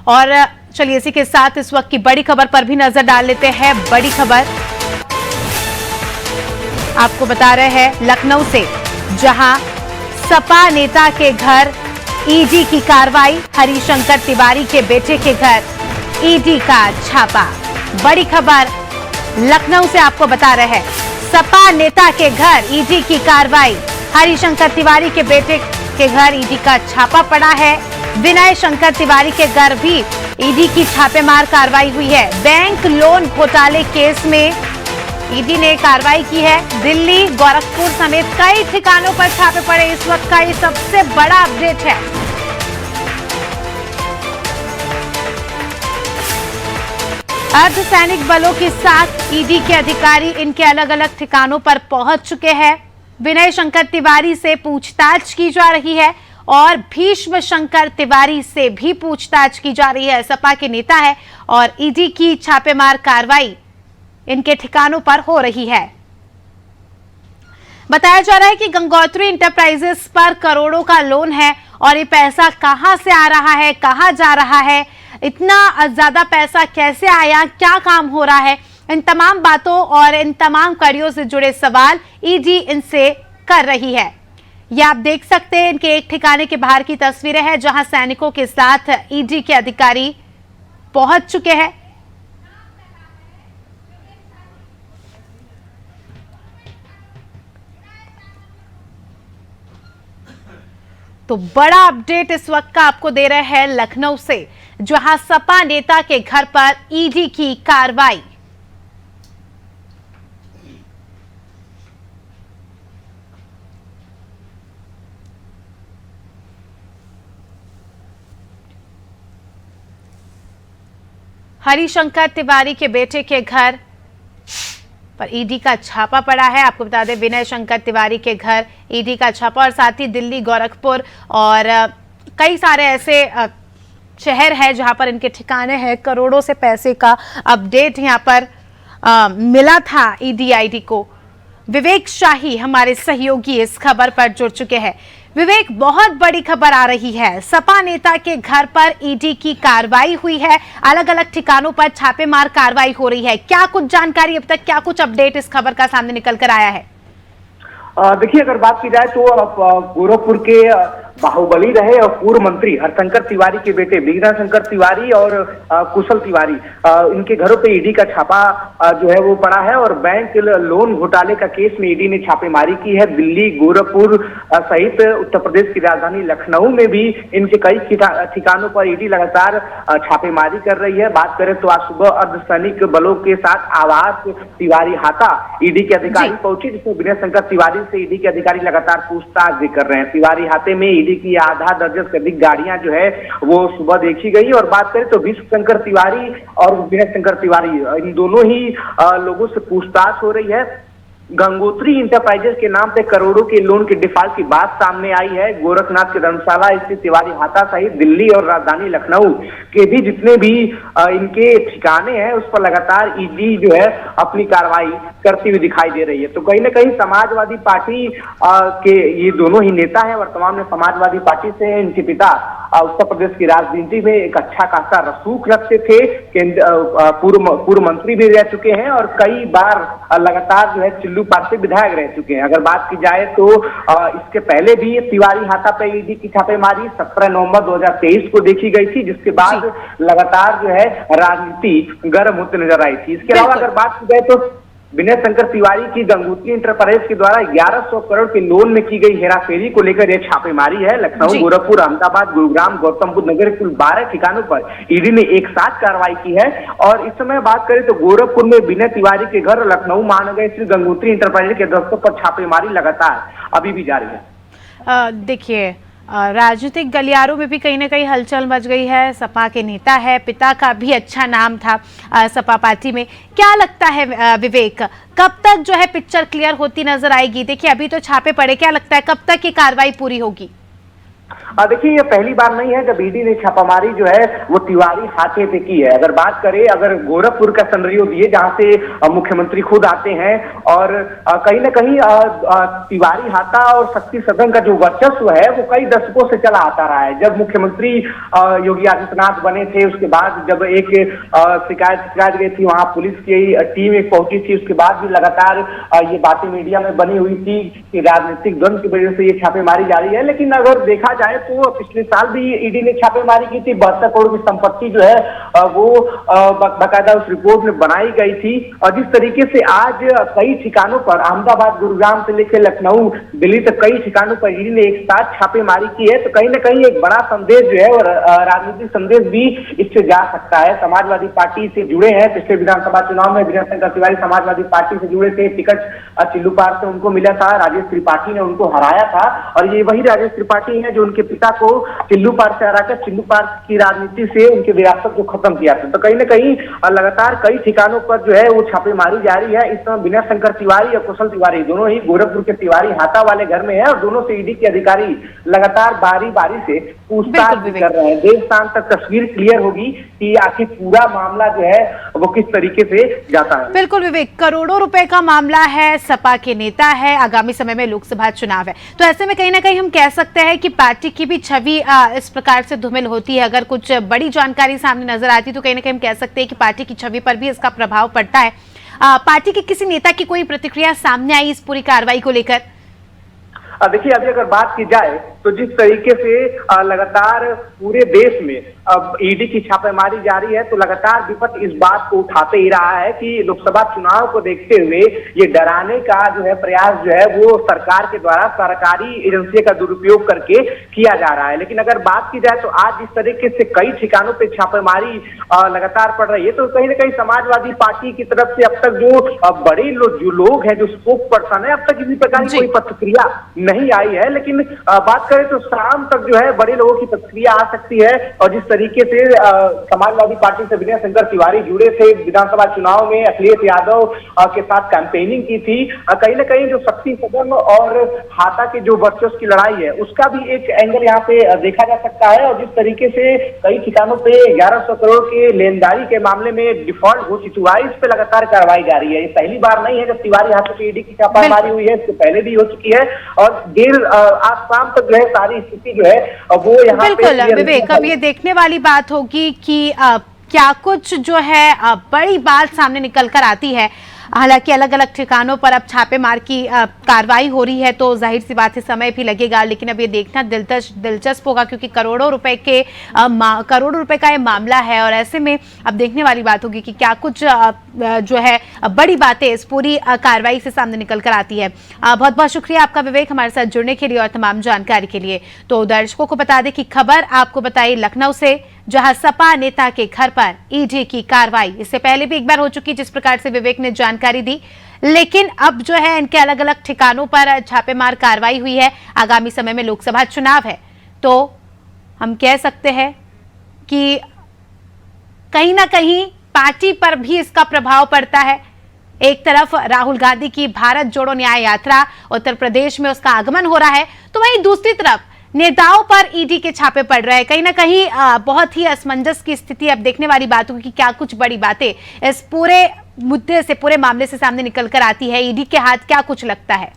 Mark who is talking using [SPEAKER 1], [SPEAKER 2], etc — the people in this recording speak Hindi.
[SPEAKER 1] और चलिए इसी के साथ इस वक्त की बड़ी खबर पर भी नजर डाल लेते हैं। बड़ी खबर आपको बता रहे हैं लखनऊ से, जहां सपा नेता के घर ईडी की कार्रवाई, हरिशंकर तिवारी के बेटे के घर ईडी का छापा। बड़ी खबर लखनऊ से आपको बता रहे हैं, सपा नेता के घर ईडी की कार्रवाई, हरिशंकर तिवारी के बेटे के घर ईडी का छापा पड़ा है। विनय शंकर तिवारी के घर भी ईडी की छापेमार कार्रवाई हुई है। बैंक लोन घोटाले केस में ईडी ने कार्रवाई की है। दिल्ली, गोरखपुर समेत कई ठिकानों पर छापे पड़े। इस वक्त का ये सबसे बड़ा अपडेट है। अर्धसैनिक बलों के साथ ईडी के अधिकारी इनके अलग अलग ठिकानों पर पहुंच चुके हैं। विनय शंकर तिवारी से पूछताछ की जा रही है और भीष्म शंकर तिवारी से भी पूछताछ की जा रही है। सपा के नेता है और ईडी की छापेमार कार्रवाई इनके ठिकानों पर हो रही है। बताया जा रहा है कि गंगोत्री इंटरप्राइजेस पर करोड़ों का लोन है और ये पैसा कहां से आ रहा है, कहां जा रहा है, इतना ज्यादा पैसा कैसे आया, क्या काम हो रहा है, इन तमाम बातों और इन तमाम कड़ियों से जुड़े सवाल ईडी इनसे कर रही है। ये आप देख सकते हैं, इनके एक ठिकाने के बाहर की तस्वीरें हैं जहां सैनिकों के साथ ईडी के अधिकारी पहुंच चुके हैं। तो बड़ा अपडेट इस वक्त का आपको दे रहे हैं लखनऊ से, जहां सपा नेता के घर पर ईडी की कार्रवाई। हरिशंकर तिवारी के बेटे के घर पर ईडी का छापा पड़ा है। आपको बता दें, विनय शंकर तिवारी के घर ईडी का छापा और साथ ही दिल्ली, गोरखपुर और कई सारे ऐसे शहर है जहां पर इनके ठिकाने हैं। करोड़ों से पैसे का अपडेट यहां पर मिला था ईडी को। विवेक शाही हमारे सहयोगी इस खबर पर जुड़ चुके हैं। विवेक, बहुत बड़ी खबर आ रही है, सपा नेता के घर पर ईडी की कार्रवाई हुई है, अलग अलग ठिकानों पर छापेमार कार्रवाई हो रही है। क्या कुछ जानकारी अब तक, क्या कुछ अपडेट इस खबर का सामने निकल कर आया है?
[SPEAKER 2] देखिए, अगर बात की जाए तो गोरखपुर के बाहुबली रहे और पूर्व मंत्री हरिशंकर तिवारी के बेटे विनय शंकर तिवारी और कुशल तिवारी, इनके घरों पे ईडी का छापा जो है वो पड़ा है और बैंक लोन घोटाले का केस में ईडी ने छापेमारी की है। दिल्ली, गोरखपुर सहित उत्तर प्रदेश की राजधानी लखनऊ में भी इनके कई ठिकानों पर ईडी लगातार छापेमारी कर रही है। बात करें तो आज सुबह अर्धसैनिक बलों के साथ आवास तिवारी हाता ईडी के अधिकारी पहुंचे, जिसमें विनय शंकर तिवारी से ईडी के अधिकारी लगातार पूछताछ भी कर रहे हैं। तिवारी हाते में ईडी की आधा दर्जन से अधिक गाड़ियां जो है वो सुबह देखी गई। और बात करें तो भीष्म शंकर तिवारी और विनय शंकर तिवारी, इन दोनों ही लोगों से पूछताछ हो रही है। गंगोत्री इंटरप्राइजेस के नाम पे करोड़ों के लोन के डिफॉल्ट की बात सामने आई है। गोरखनाथ के धर्मशाला स्थित तिवारी हाता सहित दिल्ली और राजधानी लखनऊ के भी जितने भी इनके ठिकाने हैं उस पर लगातार ईडी जो है अपनी कार्रवाई करती हुई दिखाई दे रही है। तो कहीं ना कहीं समाजवादी पार्टी के ये दोनों ही नेता हैं। वर्तमान में समाजवादी पार्टी से इनके पिता उत्तर प्रदेश की राजनीति में एक अच्छा खासा रसूख रखते थे, पूर्व मंत्री भी रह चुके हैं और कई बार लगातार जो है चिल्लू पार्टी से विधायक रह चुके हैं। अगर बात की जाए तो इसके पहले भी तिवारी हाता पे ईडी की छापेमारी 17 नवंबर 2023 को देखी गई थी, जिसके बाद लगातार जो है राजनीति गर्म होते नजर आई थी। इसके अलावा अगर बात की जाए तो विनय शंकर तिवारी की गंगोत्री इंटरप्राइजेस के द्वारा 1100 करोड़ के लोन में की गई हेराफेरी को लेकर यह छापेमारी है। लखनऊ, गोरखपुर, अहमदाबाद, गुरुग्राम, गौतम बुद्ध नगर, कुल 12 ठिकानों पर ईडी ने एक साथ कार्रवाई की है। और इस समय बात करें तो गोरखपुर में विनय तिवारी के घर, लखनऊ महानगर स्थित गंगोत्री इंटरप्राइजेस के दफ्तर पर छापेमारी लगातार अभी भी जारी है।
[SPEAKER 1] देखिए, राजनीतिक गलियारों में भी कहीं ना कहीं हलचल मच गई है। सपा के नेता है, पिता का भी अच्छा नाम था सपा पार्टी में। क्या लगता है विवेक, कब तक जो है पिक्चर क्लियर होती नजर आएगी? देखिए, अभी तो छापे पड़े, क्या लगता है कब तक ये कार्रवाई पूरी होगी?
[SPEAKER 2] देखिए, ये पहली बार नहीं है जब ईडी ने छापामारी जो है वो तिवारी हाथे पे की है। अगर बात करें, अगर गोरखपुर का सिनेरियो दिए जहां से मुख्यमंत्री खुद आते हैं और कहीं ना कहीं तिवारी हाथा और शक्ति सदन का जो वर्चस्व है वो कई दशकों से चला आता रहा है। जब मुख्यमंत्री योगी आदित्यनाथ बने थे, उसके बाद जब एक शिकायत गई थी, वहां पुलिस की टीम एक पहुंची थी, उसके बाद भी लगातार ये बातें मीडिया में बनी हुई थी कि राजनीतिक द्वंद की वजह से ये छापेमारी जारी है। लेकिन अगर देखा जाए तो पिछले साल भी ईडी ने छापेमारी की थी। 72 करोड़ की संपत्ति जो है वो बाकायदा उस रिपोर्ट में बनाई गई थी। और जिस तरीके से आज कई ठिकानों पर, अहमदाबाद, गुरुग्राम से लेकर लखनऊ, दिल्ली तक कई ठिकानों पर ईडी ने एक साथ छापेमारी की है, तो कहीं ना कहीं एक बड़ा संदेश जो है और राजनीतिक संदेश भी इससे जा सकता है। समाजवादी पार्टी से जुड़े हैं, पिछले विधानसभा चुनाव में विनय शंकर तिवारी समाजवादी पार्टी से जुड़े थे, टिकट चिल्लू पार से उनको मिला था, राजेश त्रिपाठी ने उनको हराया था और ये वही राजेश त्रिपाठी है जो उनके पिता को चिल्लू पार से हराकर चिल्लू पार की राजनीति से उनके विरासत को खत्म किया था। तो कहीं ना कहीं लगातार कई ठिकानों पर जो है वो छापेमारी जारी है। इस समय विनय शंकर तिवारी और कुशल तिवारी दोनों ही गोरखपुर के तिवारी हाथा वाले घर में है और दोनों से ईडी के अधिकारी लगातार बारी बारी से पूछताछ भी कर रहे हैं। देर शाम तक तस्वीर क्लियर होगी कि आखिर पूरा मामला जो है वो किस तरीके से जाता है।
[SPEAKER 1] बिल्कुल विवेक, करोड़ों रुपए का मामला है, सपा के नेता है, आगामी समय में लोकसभा चुनाव है, तो ऐसे में कहीं ना कहीं हम कह सकते हैं कि पार्टी की भी छवि इस प्रकार से धूमिल होती है। अगर कुछ बड़ी जानकारी सामने नजर आती तो कहीं ना कहीं हम कह सकते हैं कि पार्टी की छवि पर भी इसका प्रभाव पड़ता है। पार्टी के किसी नेता की कोई प्रतिक्रिया सामने आई इस पूरी कार्रवाई को लेकर?
[SPEAKER 2] देखिए, अभी अगर बात की जाए तो जिस तरीके से लगातार पूरे देश में अब ईडी की छापेमारी जारी है, तो लगातार विपक्ष इस बात को उठाते ही रहा है कि लोकसभा चुनाव को देखते हुए ये डराने का जो है प्रयास जो है वो सरकार के द्वारा सरकारी एजेंसी का दुरुपयोग करके किया जा रहा है। लेकिन अगर बात की जाए तो आज जिस तरीके से कई ठिकानों पर छापेमारी लगातार पड़ रही है, तो कहीं ना कहीं समाजवादी पार्टी की तरफ से अब तक जो बड़े जो लोग हैं, जो स्पोक पर्सन है, अब तक किसी प्रकार की कोई प्रतिक्रिया नहीं आई है। लेकिन बात करें तो शाम तक जो है बड़े लोगों की प्रतिक्रिया आ सकती है। और जिस तरीके से समाजवादी पार्टी से विनय शंकर तिवारी जुड़े थे, विधानसभा चुनाव में अखिलेश यादव के साथ कैंपेनिंग की थी, कहीं ना कहीं जो शक्ति सदन और हाथा के जो वर्चस्व की लड़ाई है उसका भी एक एंगल यहाँ पे देखा जा सकता है। और जिस तरीके से कई ठिकानों पे 1100 करोड़ के लेनदारी के मामले में डिफॉल्ट घोषित हुआ है, इस पे लगातार कार्रवाई जारी है। ये पहली बार नहीं है जब तिवारी हाथों पे ईडी की छापेमारी हुई है, इससे पहले भी हो चुकी है और देर आज शाम तक जो है सारी स्थिति जो है वो यहाँ
[SPEAKER 1] बिल्कुल विवेक, अब ये देखने वाली बात होगी कि क्या कुछ जो है बड़ी बात सामने निकल कर आती है। हालांकि अलग अलग ठिकानों पर अब छापेमार की कार्रवाई हो रही है, तो जाहिर सी बात है समय भी लगेगा, लेकिन अब ये देखना दिलचस्प होगा क्योंकि करोड़ों रुपए का ये मामला है और ऐसे में अब देखने वाली बात होगी कि क्या कुछ जो है बड़ी बातें इस पूरी कार्रवाई से सामने निकल कर आती है। बहुत बहुत शुक्रिया आपका विवेक, हमारे साथ जुड़ने के लिए और तमाम जानकारी के लिए। तो दर्शकों को बता दें कि खबर आपको बताई लखनऊ से, जहां सपा नेता के घर पर ईडी की कार्रवाई इससे पहले भी एक बार हो चुकी, जिस प्रकार से विवेक ने जानकारी दी, लेकिन अब जो है इनके अलग अलग ठिकानों पर छापेमार कार्रवाई हुई है। आगामी समय में लोकसभा चुनाव है, तो हम कह सकते हैं कि कहीं ना कहीं पार्टी पर भी इसका प्रभाव पड़ता है। एक तरफ राहुल गांधी की भारत जोड़ो न्याय यात्रा, उत्तर प्रदेश में उसका आगमन हो रहा है, तो वहीं दूसरी तरफ नेताओं पर ईडी के छापे पड़ रहे हैं। कहीं ना कहीं बहुत ही असमंजस की स्थिति अब देखने वाली बात होगी कि क्या कुछ बड़ी बातें इस पूरे मुद्दे से, पूरे मामले से सामने निकल कर आती है। ईडी के हाथ क्या कुछ लगता है।